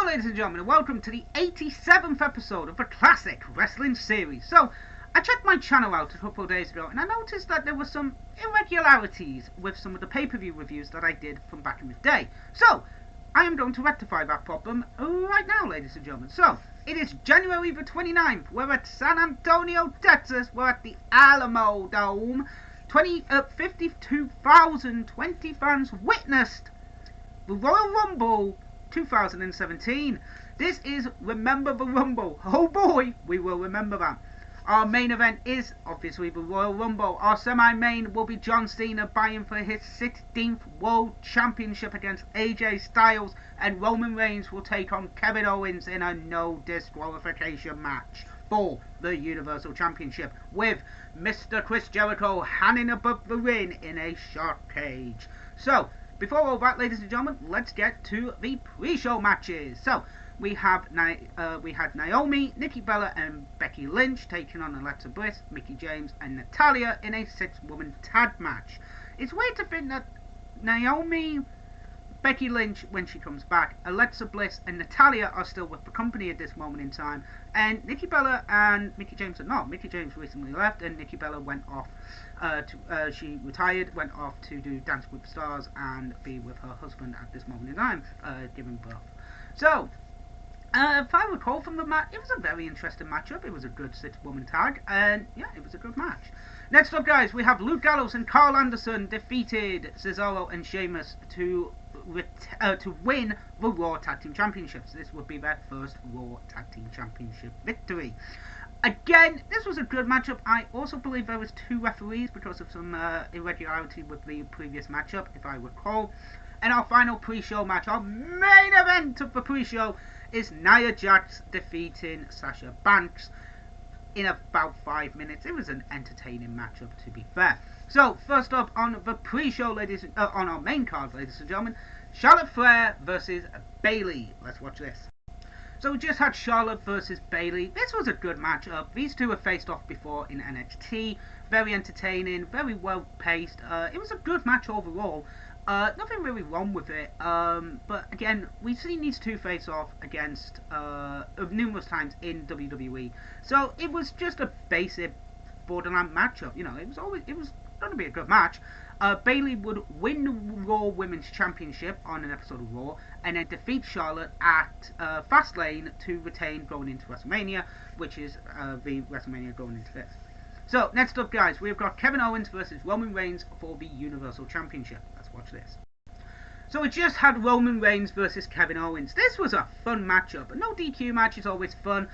ladies and gentlemen, and welcome to the 87th episode of the classic wrestling series. So, I checked my channel out a couple of days ago, and I noticed that there were some irregularities with some of the pay-per-view reviews that I did from back in the day. So, I am going to rectify that problem right now, ladies and gentlemen. So, it is January the 29th. We're at San Antonio, Texas. We're at the Alamo Dome. 52,020 fans witnessed the Royal Rumble 2017. This is Remember the Rumble. Oh boy, we will remember that. Our main event is obviously the Royal Rumble. Our semi-main will be John Cena vying for his 16th World Championship against AJ Styles, and Roman Reigns will take on Kevin Owens in a no disqualification match for the Universal Championship, with Mr. Chris Jericho hanging above the ring in a shark cage. So, before all that, ladies and gentlemen, let's get to the pre-show matches. So, we had Naomi, Nikki Bella, and Becky Lynch taking on Alexa Bliss, Mickie James, and Natalya in a 6-woman tag match. It's weird to think that Naomi, Becky Lynch, when she comes back, Alexa Bliss, and Natalya are still with the company at this moment in time, and Nikki Bella and Mickie James are not. Mickie James recently left, and Nikki Bella went off she retired, went off to do Dance with the Stars and be with her husband at this moment in time, giving birth. So, if I recall from the match, it was a very interesting matchup. It was a good 6-woman tag, and yeah, it was a good match. Next up, guys, we have Luke Gallows and Carl Anderson defeated Cesaro and Sheamus to win the Raw Tag Team Championships. This would be their first Raw Tag Team Championship victory. Again, this was a good matchup. I also believe there was 2 referees because of some irregularity with the previous matchup, if I recall. And our final pre-show match, our main event of the pre-show, is Nia Jax defeating Sasha Banks in about 5 minutes. It was an entertaining matchup, to be fair. So, first up on the pre-show, on our main card, ladies and gentlemen, Charlotte Flair versus Bayley. Let's watch this. So we just had Charlotte versus Bayley. This was a good matchup. These two have faced off before in NXT. Very entertaining, very well paced. It was a good match overall. Nothing really wrong with it. But again, we've seen these two face off against numerous times in WWE. So it was just a basic borderline matchup. You know, it was going to be a good match. Bayley would win the Raw Women's Championship on an episode of Raw, and then defeat Charlotte at Fastlane to retain going into WrestleMania, which is the WrestleMania going into this. So, next up, guys, we've got Kevin Owens versus Roman Reigns for the Universal Championship. Let's watch this. So we just had Roman Reigns versus Kevin Owens. This was a fun matchup. A no DQ match is always fun.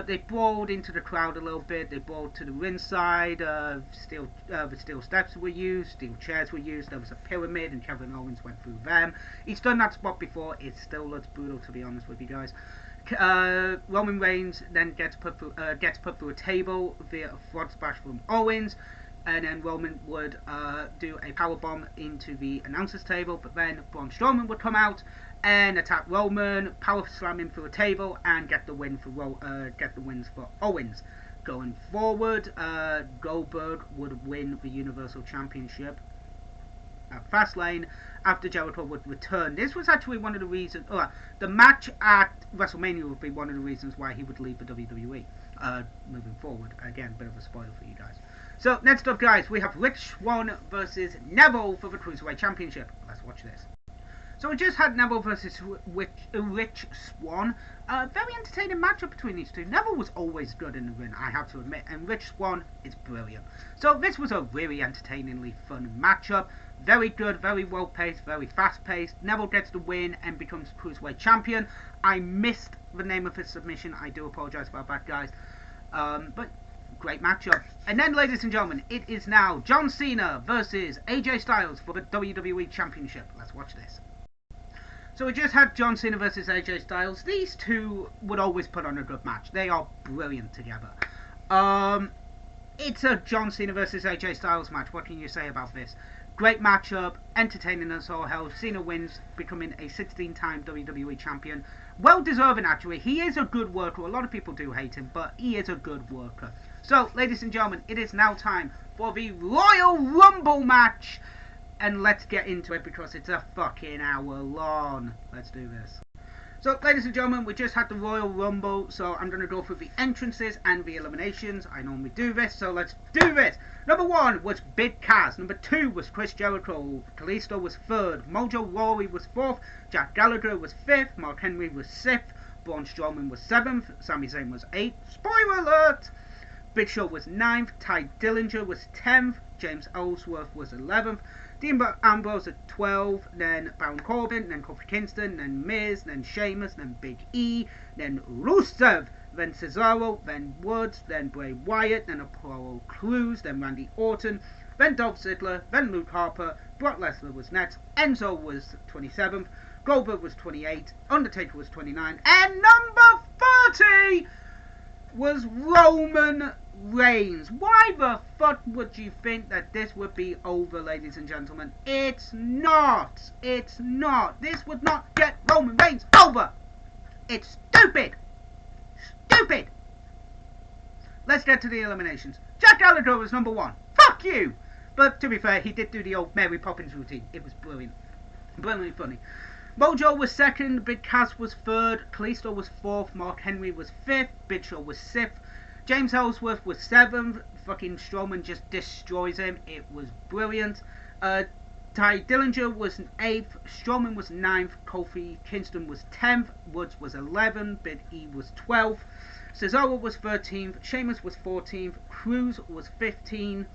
They brawled into the crowd a little bit. They brawled to the ringside. The steel steps were used. Steel chairs were used. There was a pyramid, and Kevin Owens went through them. He's done that spot before. It still looks brutal, to be honest with you guys. Roman Reigns then gets put through a table via a frog splash from Owens, and then Roman would do a powerbomb into the announcer's table, but then Braun Strowman would come out and attack Roman, power slam him through a table, and get the wins for Owens. Going forward, Goldberg would win the Universal Championship at Fastlane after Jericho would return. This was actually one of the reasons, the match at WrestleMania would be one of the reasons why he would leave the WWE moving forward. Again, bit of a spoiler for you guys. So, next up, guys, we have Rich Swann versus Neville for the Cruiserweight Championship. Let's watch this. So we just had Neville versus Rich Swann. Very entertaining matchup between these two. Neville was always good in the ring, I have to admit, and Rich Swann is brilliant. So this was a really entertainingly fun matchup. Very good, very well paced, very fast paced. Neville gets the win and becomes Cruiserweight Champion. I missed the name of his submission. I do apologise about that, guys. But great matchup. And then, ladies and gentlemen, it is now John Cena versus AJ Styles for the WWE Championship. Let's watch this. So we just had John Cena versus AJ Styles. These two would always put on a good match. They are brilliant together. It's a John Cena versus AJ Styles match. What can you say about this? Great matchup, entertaining as all hell. Cena wins, becoming a 16-time WWE champion. Well deserving, actually. He is a good worker. A lot of people do hate him, but he is a good worker. So, ladies and gentlemen, it is now time for the Royal Rumble match. And let's get into it because it's a fucking hour long. Let's do this. So, ladies and gentlemen, we just had the Royal Rumble, so I'm going to go through the entrances and the eliminations. I normally do this, so let's do this. Number 1 was Big Cass. Number 2 was Chris Jericho. Kalisto was 3rd. Mojo Rawley was 4th. Jack Gallagher was 5th. Mark Henry was 6th. Braun Strowman was 7th. Sami Zayn was 8th. Spoiler alert! Big Show was 9th. Ty Dillinger was 10th. James Ellsworth was 11th. Dean Ambrose at 12, then Baron Corbin, then Kofi Kingston, then Miz, then Sheamus, then Big E, then Rusev, then Cesaro, then Woods, then Bray Wyatt, then Apollo Crews, then Randy Orton, then Dolph Ziggler, then Luke Harper. Brock Lesnar was next. Enzo was 27th. Goldberg was 28. Undertaker was 29. And number 30 was Roman Reigns. Why the fuck would you think that this would be over, ladies and gentlemen? It's not. It's not. This would not get Roman Reigns over. It's stupid. Stupid. Let's get to the eliminations. Jack Gallagher was number 1. Fuck you. But to be fair, he did do the old Mary Poppins routine. It was brilliant. Brilliantly funny. Mojo was 2nd, Big Cass was 3rd, Kalisto was 4th, Mark Henry was 5th, Big Show was 6th, James Ellsworth was 7th, fucking Strowman just destroys him, it was brilliant. Ty Dillinger was 8th, Strowman was 9th, Kofi Kingston was 10th, Woods was 11th, Big E was 12th, Cesaro was 13th, Sheamus was 14th, Crews was 15th,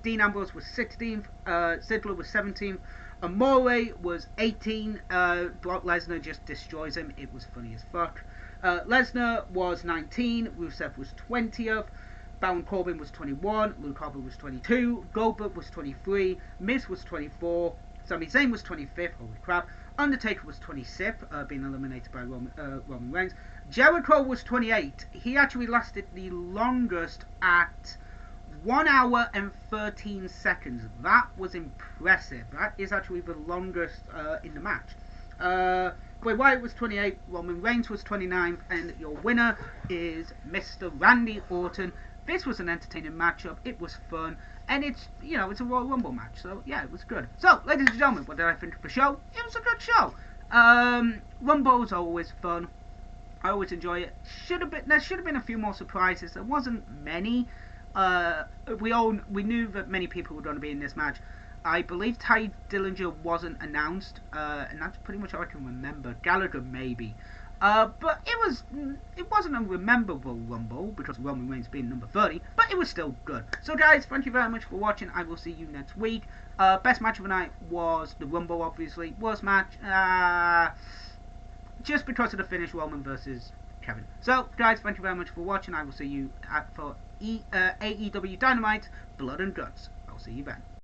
Dean Ambrose was 16th, Ziggler was 17th, Amore was 18, Brock Lesnar just destroys him, it was funny as fuck. Lesnar was 19, Rusev was 20th, Baron Corbin was 21, Luke Harper was 22, Goldberg was 23, Miz was 24, Sami Zayn was 25th, holy crap, Undertaker was 26th, being eliminated by Roman Reigns, Jericho was 28, he actually lasted the longest at 1 hour and 13 seconds. That was impressive. That is actually the longest in the match. Bray Wyatt was 28, Roman Reigns was 29th, and your winner is Mr. Randy Orton. This was an entertaining matchup. It was fun, and it's a Royal Rumble match, so yeah, it was good. So, ladies and gentlemen, what did I think of the show? It was a good show. Rumbles are always fun. I always enjoy it. There should have been a few more surprises. There wasn't many. We knew that many people were going to be in this match. I believe Ty Dillinger wasn't announced, and that's pretty much all I can remember. Gallagher maybe, but it wasn't a memorable Rumble because Roman Reigns being number 30, but it was still good. So guys, thank you very much for watching. I will see you next week. Best match of the night was the Rumble, obviously. Worst match, just because of the finish, Roman versus Kevin. So guys, thank you very much for watching. I will see you for AEW Dynamite Blood and Guts. I'll see you then.